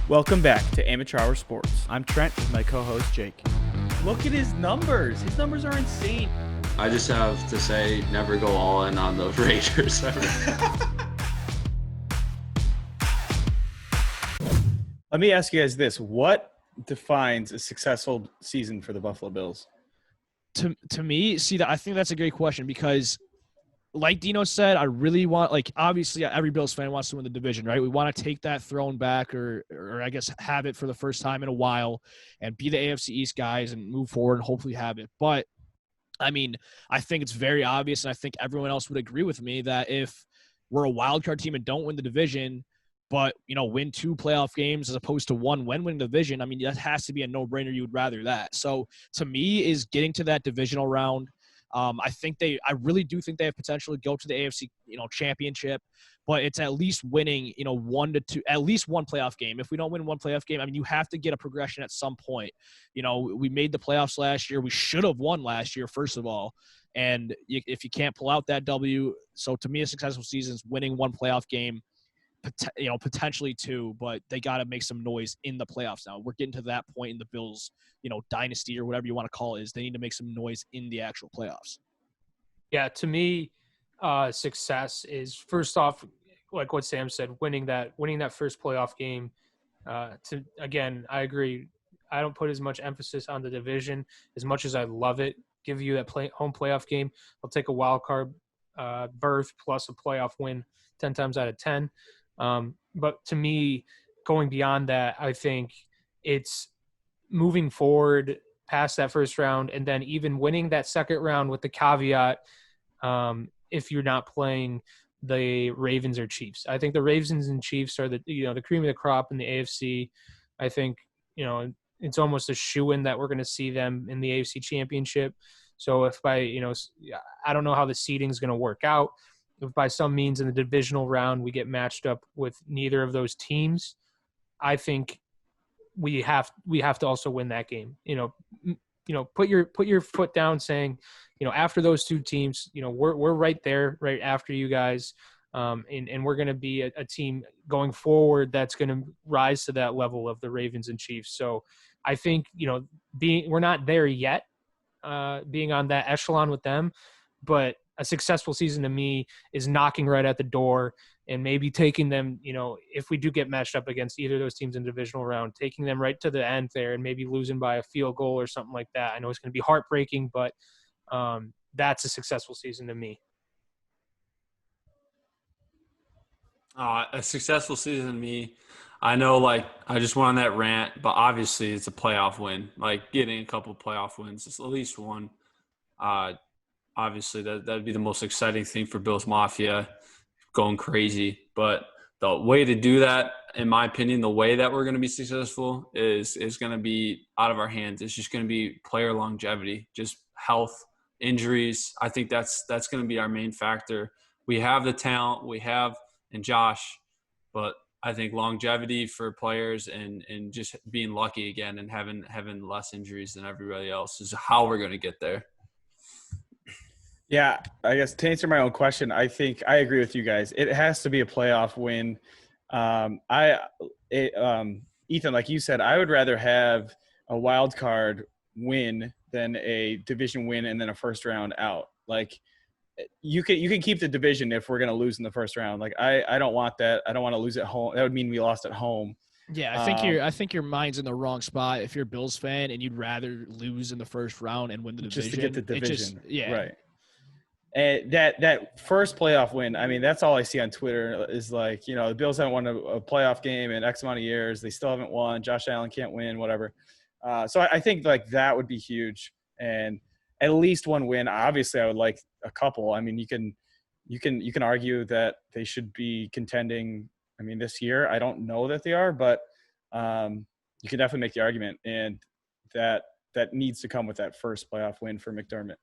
Welcome back to Amateur Hour Sports. I'm Trent with my co-host Jake. Look at his numbers. His numbers are insane. I just have to say, never go all in on the Raiders. Let me ask you guys this. What defines a successful season for the Buffalo Bills? To me, I think that's a great question because like Dino said, I really want, obviously every Bills fan wants to win the division, right? We want to take that throne back or I guess have it for the first time in a while and be the AFC East guys and move forward and hopefully have it. But, I mean, I think it's very obvious, and I think everyone else would agree with me, that if we're a wild card team and don't win the division, but, win 2 playoff games as opposed to 1 when winning the division, I mean, that has to be a no-brainer. You would rather that. So, to me, is getting to that divisional round. I really do think they have potential to go to the AFC, championship, but it's at least winning, 1 to 2, at least one playoff game. If we don't win one playoff game, I mean, you have to get a progression at some point. We made the playoffs last year. We should have won last year, first of all. And if you can't pull out that W, so to me, a successful season is winning one playoff game, potentially 2, but they got to make some noise in the playoffs now. We're getting to that point in the Bills, dynasty or whatever you want to call it, is they need to make some noise in the actual playoffs. Yeah, to me, success is, first off, like what Sam said, winning that first playoff game. Again, I agree. I don't put as much emphasis on the division as much as I love it. Give you that home playoff game. I'll take a wild card berth plus a playoff win 10 times out of 10. But to me, going beyond that, I think it's moving forward past that first round and then even winning that second round with the caveat if you're not playing the Ravens or Chiefs. I think the Ravens and Chiefs are the cream of the crop in the AFC. I think, it's almost a shoo-in that we're going to see them in the AFC Championship. So if by, I don't know how the seeding is going to work out. If by some means in the divisional round we get matched up with neither of those teams, I think we have to also win that game. Put your foot down, saying, after those 2 teams, we're right there, right after you guys, and we're going to be a team going forward that's going to rise to that level of the Ravens and Chiefs. So I think we're not there yet, being on that echelon with them, but a successful season to me is knocking right at the door and maybe taking them, if we do get matched up against either of those teams in the divisional round, taking them right to the end there and maybe losing by a field goal or something like that. I know it's going to be heartbreaking, but that's a successful season to me. A successful season to me. I know, I just went on that rant, but obviously it's a playoff win. Getting a couple playoff wins, it's at least one. Obviously, that'd be the most exciting thing for Bills Mafia, going crazy. But the way to do that, in my opinion, the way that we're going to be successful is going to be out of our hands. It's just going to be player longevity, just health, injuries. I think that's going to be our main factor. We have the talent, and Josh, but I think longevity for players and just being lucky again and having less injuries than everybody else is how we're going to get there. Yeah, I guess to answer my own question, I think I agree with you guys. It has to be a playoff win. Ethan, like you said, I would rather have a wild card win than a division win and then a first round out. You can keep the division if we're going to lose in the first round. I don't want that. I don't want to lose at home. That would mean we lost at home. Yeah, I think your mind's in the wrong spot if you're a Bills fan and you'd rather lose in the first round and win the division. Just to get the division. Yeah. Right. And that first playoff win, I mean, that's all I see on Twitter is the Bills haven't won a playoff game in X amount of years. They still haven't won. Josh Allen can't win, whatever. So I think that would be huge. And at least one win. Obviously, I would like a couple. I mean, you can argue that they should be contending. I mean, this year, I don't know that they are, but you can definitely make the argument. And that needs to come with that first playoff win for McDermott.